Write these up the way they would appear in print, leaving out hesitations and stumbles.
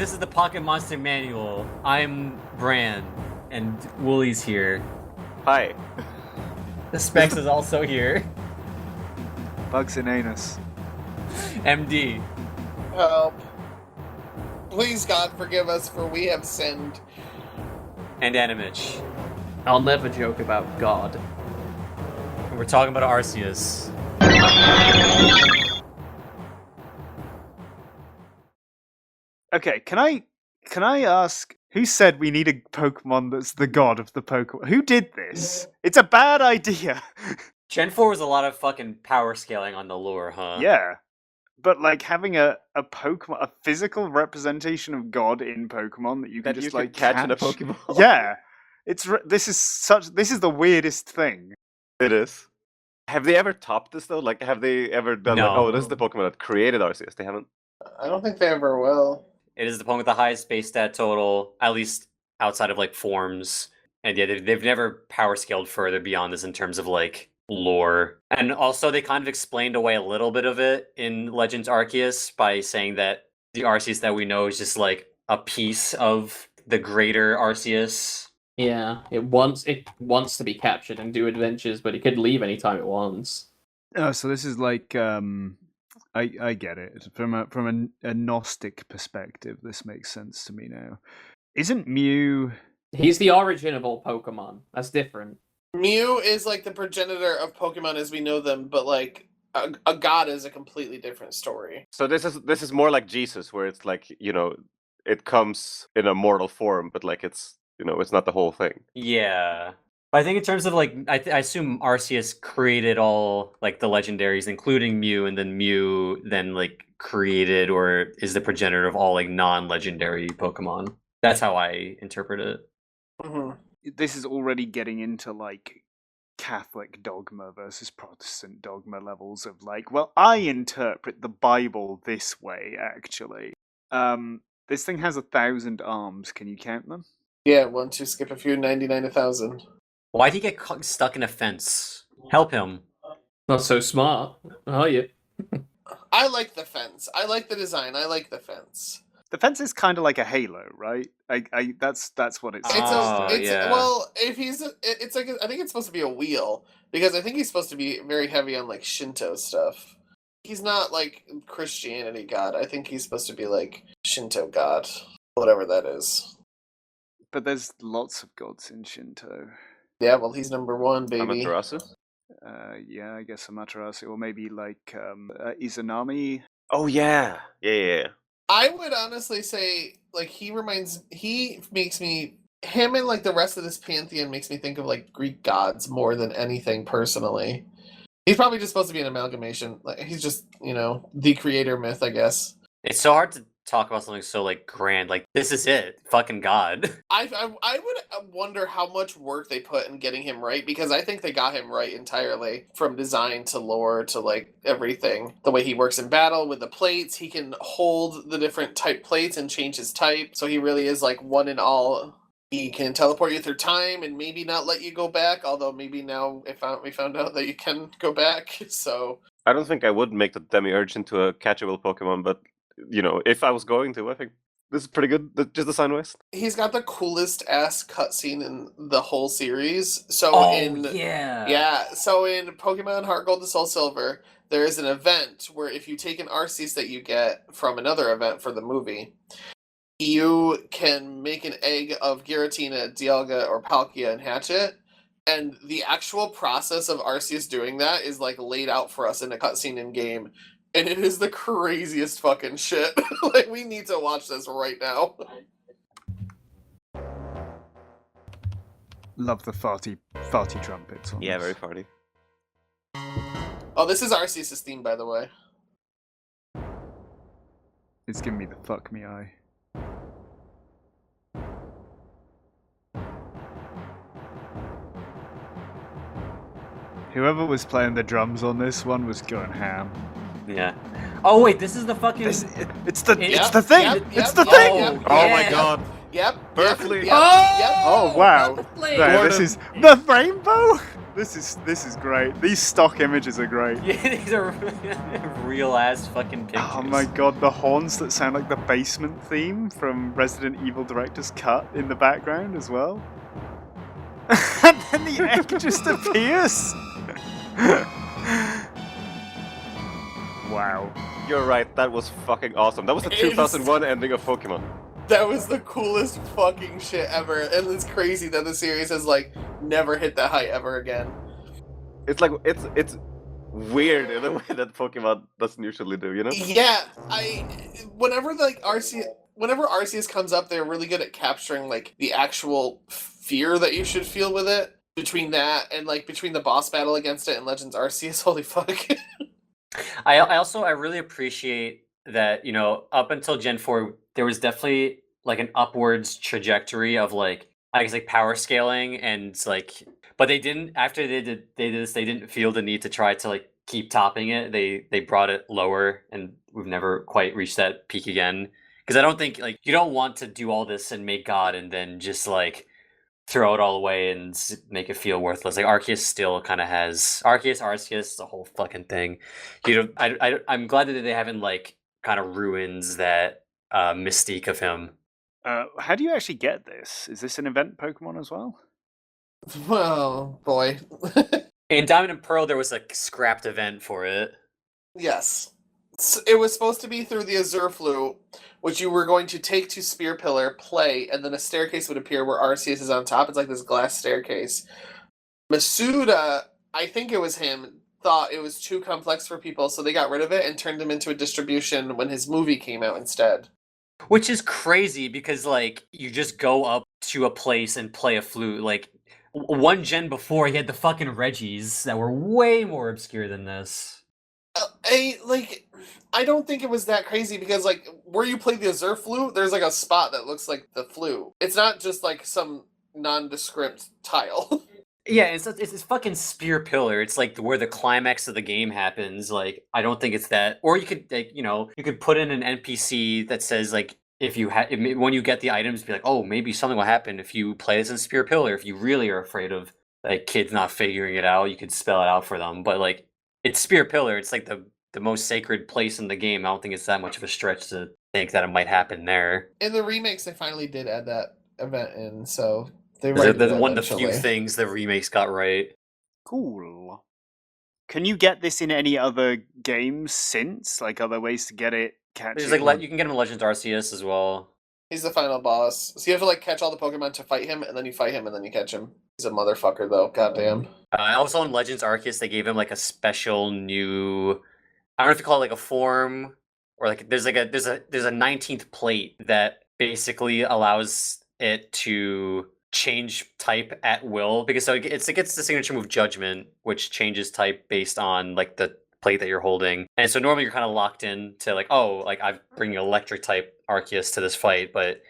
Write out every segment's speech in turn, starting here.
This is the Pocket Monster Manual. I'm Bran, and Wooly's here. Hi. The Specs is also here. Bugs in anus. MD. Help. Please, God, forgive us, for we have sinned. And Animich. I'll never joke about God. We're talking about Arceus. Okay, can I ask, who said we need a Pokemon that's the god of the Pokemon? Who did this? It's a bad idea. Gen 4 was a lot of fucking power scaling on the lure, huh? Yeah. But like having a Pokemon, a physical representation of God in Pokemon that you can That just you like can catch in a Pokeball. Yeah. This is the weirdest thing. It is. Have they ever topped this though? Like, have they ever done like, No. oh, this is the Pokemon that created Arceus? They haven't. I don't think they ever will. It is the Pokemon with the highest base stat total, at least outside of like forms. And yeah, they've never power scaled further beyond this in terms of like lore. And also they kind of explained away a little bit of it in Legends Arceus by saying that the Arceus that we know is just like a piece of the greater Arceus. Yeah, it wants to be captured and do adventures, but it could leave anytime it wants. Oh, so this is like I get it. From a Gnostic perspective, this makes sense to me now. Isn't Mew He's the origin of all Pokemon. That's different. Mew is like the progenitor of Pokemon as we know them, but like a god is a completely different story. So this is more like Jesus, where it's like, you know, it comes in a mortal form, but like it's, you know, it's not the whole thing. Yeah. But I think in terms of like, I assume Arceus created all like the legendaries, including Mew, and then Mew then like created or is the progenitor of all like non-legendary Pokemon. That's how I interpret it. Mm-hmm. this is already getting into like Catholic dogma versus Protestant dogma levels of like, well, I interpret the Bible this way, actually. This thing has 1,000 arms. Can you count them? Yeah, 1, 2, skip a few, 99, 1,000. Why'd he get stuck in a fence? Help him. Not so smart, are you? I like the fence. I like the design. I like the fence. The fence is kind of like a halo, right? That's what it's. Yeah. Well, if it's like I think it's supposed to be a wheel because I think he's supposed to be very heavy on like Shinto stuff. He's not like Christianity god. I think he's supposed to be like Shinto god, whatever that is. But there's lots of gods in Shinto. Yeah, well, he's number one, baby. Amaterasu? Yeah, I guess Amaterasu, or maybe like Izanami. Oh yeah. Yeah. I would honestly say, like, he makes me, him and, like, the rest of this pantheon makes me think of, like, Greek gods more than anything, personally. He's probably just supposed to be an amalgamation. Like, he's just, you know, the creator myth, I guess. It's so hard to talk about something so, like, grand. Like, this is it. Fucking God. I would wonder how much work they put in getting him right, because I think they got him right entirely, from design to lore to, like, everything. The way he works in battle with the plates, he can hold the different type plates and change his type, so he really is, like, one in all. He can teleport you through time and maybe not let you go back, although maybe now we found out that you can go back, so... I don't think I would make the Demiurge into a catchable Pokemon, but, you know, if I was going to, I think this is pretty good, just design-wise. He's got the coolest ass cutscene in the whole series. So so in Pokemon Heart Gold to Soul Silver, there is an event where if you take an Arceus that you get from another event for the movie, you can make an egg of Giratina, Dialga, or Palkia and hatch it. And the actual process of Arceus doing that is like laid out for us in a cutscene in game. And it is the craziest fucking shit. Like, we need to watch this right now. Love the farty trumpets. On Yeah, this. very farty. Oh, this is Arceus' theme, by the way. It's giving me the fuck me eye. Whoever was playing the drums on this one was going ham. Yeah. Oh, wait, this is the fucking... It's the thing! Yep, It's the thing! yep, Oh yep. Oh my god. Yep. Perfectly. Yep. Oh wow! Lovely. There, this is the rainbow. This is great. These stock images are great. Yeah, these are real ass fucking pictures. Oh my god, the horns that sound like the basement theme from Resident Evil Director's Cut in the background as well. And then the egg just appears. Wow. You're right, that was fucking awesome. That was the It is- 2001 ending of Pokemon. That was the coolest fucking shit ever, and it's crazy that the series has like never hit that height ever again. It's like it's weird in a way that Pokemon doesn't usually do, you know? Yeah, whenever Arceus comes up, they're really good at capturing like the actual fear that you should feel with it. Between that and like between the boss battle against it and Legends Arceus, holy fuck. I really appreciate that, you know, up until Gen 4 there was definitely like an upwards trajectory of like I guess like power scaling and like but they didn't after they did this they didn't feel the need to try to like keep topping it. They brought it lower and we've never quite reached that peak again. Because I don't think like you don't want to do all this and make God and then just like throw it all away and make it feel worthless. Like Arceus still kind of has Arceus, the whole fucking thing. You know, I'm glad that they haven't like kind of ruins that mystique of him. How do you actually get this? Is this an event Pokemon as well? Oh boy. In Diamond and Pearl, there was a scrapped event for it. Yes. It was supposed to be through the Azure Flute, which you were going to take to Spear Pillar, play, and then a staircase would appear where Arceus is on top. It's like this glass staircase. Masuda, I think it was him, thought it was too complex for people, so they got rid of it and turned him into a distribution when his movie came out instead. Which is crazy because, like, you just go up to a place and play a flute. Like, one gen before, he had the fucking Reggies that were way more obscure than this. I don't think it was that crazy because, like, where you play the Azure Flute, there's, like, a spot that looks like the flute. It's not just, like, some nondescript tile. Yeah, it's fucking Spear Pillar. It's, like, where the climax of the game happens. Like, I don't think it's that. Or you could, like, you know, you could put in an NPC that says, like, when you get the items, be like, oh, maybe something will happen if you play this in Spear Pillar. If you really are afraid of, like, kids not figuring it out, you could spell it out for them. But, like, it's Spear Pillar. It's like the most sacred place in the game. I don't think it's that much of a stretch to think that it might happen there. In the remakes, they finally did add that event in, so they There's one of the few things the remakes got right. Cool. Can you get this in any other games since? Like other ways to get it? There's like you can get him in Legends Arceus as well. He's the final boss. So you have to like catch all the Pokemon to fight him, and then you fight him, and then you catch him. He's a motherfucker, though. Goddamn. Also in Legends Arceus, they gave him like a special new. I don't know if you call it like a form or like there's a 19th plate that basically allows it to change type at will because so it gets the signature move Judgment, which changes type based on like the plate that you're holding. And so normally you're kind of locked in to like, oh, like I'm bringing electric type Arceus to this fight, but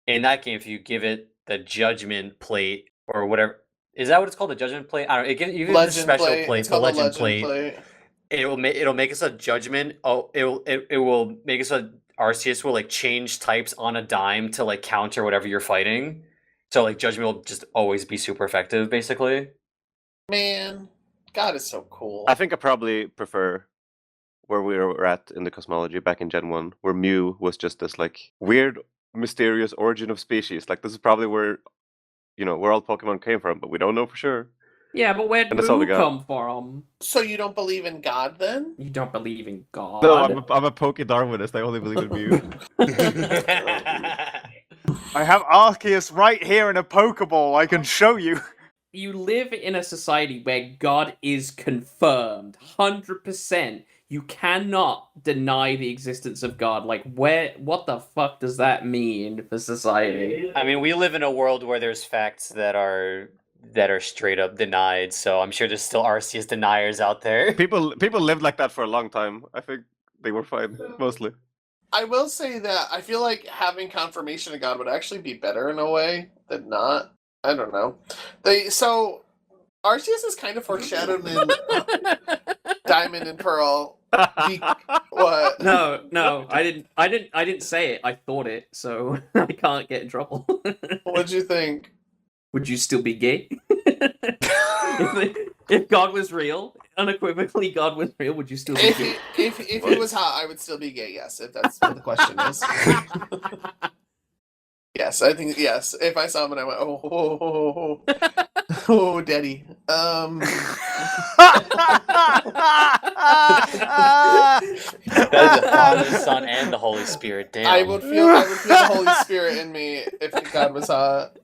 in that game, if you give it the Judgment plate or whatever, is that what it's called? The Judgment plate? I don't know. You give it the special plate, the Legend plate. It'll make us a Judgment. Oh, it will make us a Arceus will like change types on a dime to like counter whatever you're fighting. So like Judgment will just always be super effective, basically. Man, God is so cool. I think I probably prefer where we were at in the cosmology back in Gen 1, where Mew was just this like weird, mysterious origin of species. Like this is probably where where all Pokemon came from, but we don't know for sure. Yeah, but where did Mew come from? So you don't believe in God then? You don't believe in God? No, I'm a Poke-Darwinist. I only believe in Mew. I have Arceus right here in a Pokeball. I can show you. You live in a society where God is confirmed, 100%. You cannot deny the existence of God. Like, what the fuck does that mean for society? I mean, we live in a world where there's facts that are straight up denied, so I'm sure there's still Arceus deniers out there. People lived like that for a long time. I think they were fine, mostly. I will say that I feel like having confirmation of God would actually be better in a way than not. I don't know. Arceus is kind of foreshadowed in Diamond and Pearl. What? No, I didn't say it. I thought it, so I can't get in trouble. What'd you think? Would you still be gay? If God was real, unequivocally God was real, would you still be gay? If he was hot, I would still be gay. Yes, if that's what the question is. Yes, I think yes. If I saw him and I went, oh, daddy. That's the Father, Son, and the Holy Spirit. Damn. I would feel the Holy Spirit in me if God was hot.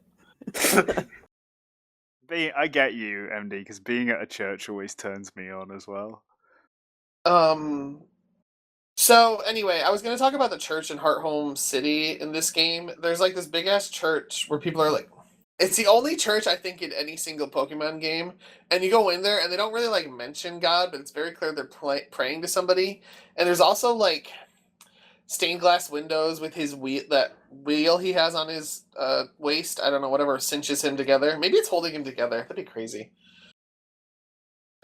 I get you, MD, because being at a church always turns me on as well. So anyway, I was going to talk about the church in Hearthome City in this game. There's like this big ass church where people are like, it's the only church I think in any single Pokemon game, and you go in there and they don't really like mention God, but it's very clear they're praying to somebody. And there's also like stained glass windows with his wheel he has on his waist. I don't know, whatever cinches him together. Maybe it's holding him together. That'd be crazy.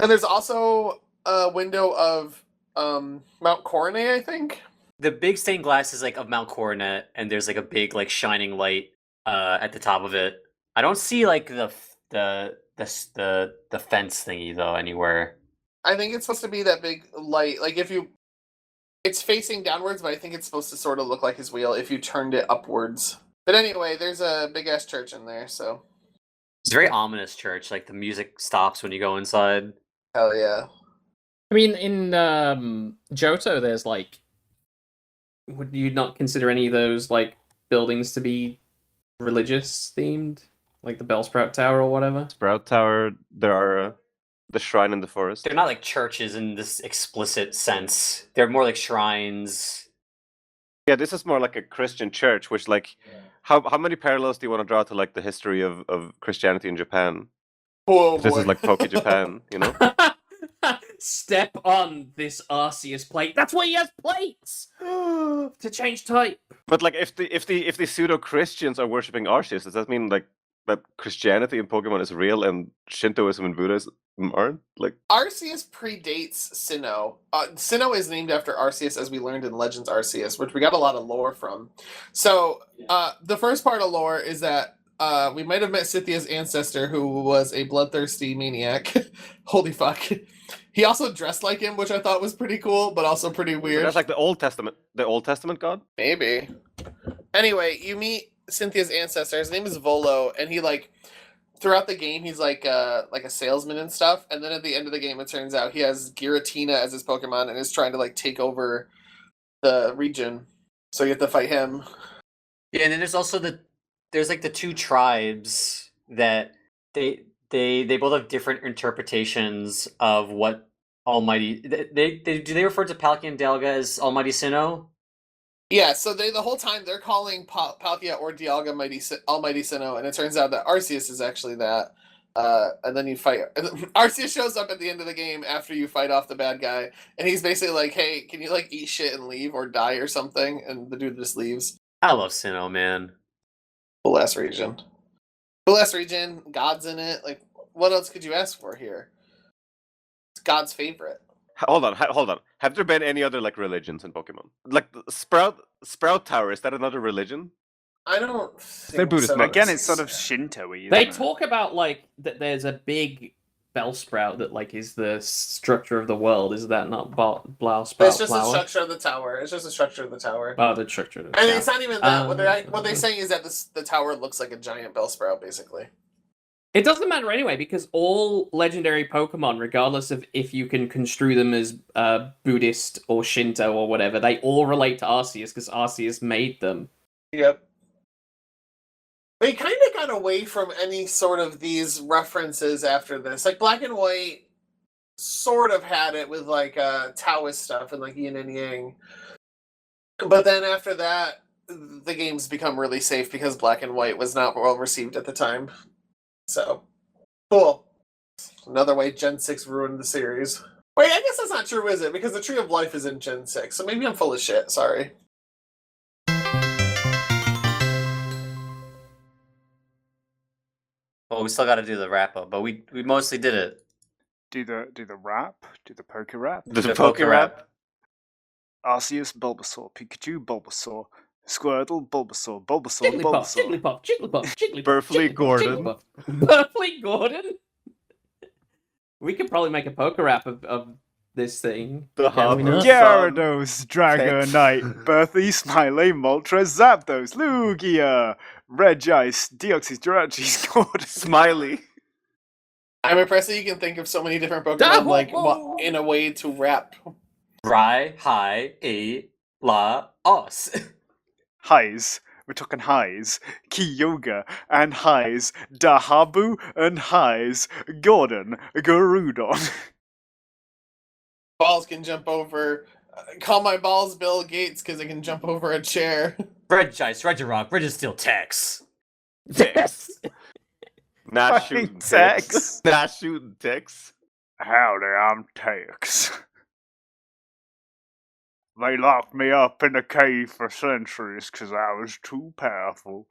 And there's also a window of Mount Coronet, I think. The big stained glass is like of Mount Coronet, and there's like a big like shining light at the top of it. I don't see like the fence thingy though anywhere. I think it's supposed to be that big light. Like it's facing downwards, but I think it's supposed to sort of look like his wheel if you turned it upwards. But anyway, there's a big ass church in there, so It's a very ominous church. Like the music stops when you go inside. hell yeah. I mean, in Johto, there's like, would you not consider any of those like buildings to be religious themed, like the Bellsprout Tower or whatever? Sprout Tower. There are the shrine in the forest. They're not like churches in this explicit sense. They're more like shrines. Yeah, this is more like a Christian church, which like, how many parallels do you want to draw to like the history of Christianity in Japan? Oh, This boy. is like Poke Japan, you know? Step on this Arceus plate. That's why he has plates to change type. But like, if the pseudo Christians are worshiping Arceus, does that mean like that Christianity in Pokemon is real and Shintoism and Buddhism aren't? Like, Arceus predates Sinnoh. Sinnoh is named after Arceus, as we learned in Legends Arceus, which we got a lot of lore from. So the first part of lore is that we might have met Cynthia's ancestor, who was a bloodthirsty maniac. Holy fuck. He also dressed like him, which I thought was pretty cool, but also pretty weird. that's like the Old Testament god? Maybe. Anyway, you meet Cynthia's ancestor. His name is Volo, and he like throughout the game he's like a salesman and stuff. And then at the end of the game, it turns out he has Giratina as his Pokemon and is trying to like take over the region. So you have to fight him. Yeah, and then there's also there's like the two tribes that they both have different interpretations of what Almighty. Do they refer to Palkia and Dialga as Almighty Sinnoh? Yeah, so the whole time they're calling Palkia or Dialga Almighty Sinnoh, and it turns out that Arceus is actually that. And then you fight. Arceus shows up at the end of the game after you fight off the bad guy, and he's basically like, "Hey, can you like eat shit and leave or die or something?" And the dude just leaves. I love Sinnoh, man. Cool ass region. Cool ass region. God's in it. Like, what else could you ask for here? It's God's favorite. Hold on. Have there been any other like religions in Pokemon? Like the Sprout Tower, is that another religion? I don't think They're Buddhist. so. Again, it's sort of Shinto-y. They isn't it? talk about like that there's a big Bellsprout that like is the structure of the world. Is that not Blowsprout? It's just the structure of the tower. It's just the structure of the tower. Oh, the structure of the And tower. it's not even that. What they're saying is that the tower looks like a giant Bellsprout, basically. It doesn't matter anyway, because all legendary Pokemon, regardless of if you can construe them as Buddhist or Shinto or whatever, they all relate to Arceus because Arceus made them. Yep. They kind of got away from any sort of these references after this. Like Black and White sort of had it with like Taoist stuff and like Yin and Yang. But then after that, the games become really safe because Black and White was not well received at the time. So, cool. Another way Gen 6 ruined the series. Wait, I guess that's not true, is it? Because the Tree of Life is in Gen 6, so maybe I'm full of shit, sorry. Well, we still got to do the wrap up, but we mostly did it. Do the rap. Do the poker rap. The The poker poker rap. Arceus, Bulbasaur, Pikachu, Bulbasaur, Squirtle, Bulbasaur, Bulbasaur, Jigglypuff, Bulbasaur. Jigglypuff, Jigglypuff, Jigglypuff, Burfleet Jigglypuff, Gordon. Jigglypuff. Burfleet Gordon. We could probably make a poker rap of this thing. The Can we Harbour not? Sun. Gyarados, Pet. Dragonite, Berthy, Smiley, Moltres, Zapdos, Lugia, Regice, Deoxys, Jirachi, Gordon. Smiley. I'm impressed that you can think of so many different Pokemon Ah, like whoa. in a way to rap. Rai, hi, e, la, os. Highs. We're talking highs. Kyogre and highs. Dahabu and highs. Gordon, Garudon. Balls can jump over. Call my balls Bill Gates because it can jump over a chair. Regice, Regirock, Registeel, Tex. Yes. Not Fucking shooting Tex. Tex. Not shooting Tex. Howdy, I'm Tex. They locked me up in a cave for centuries because I was too powerful.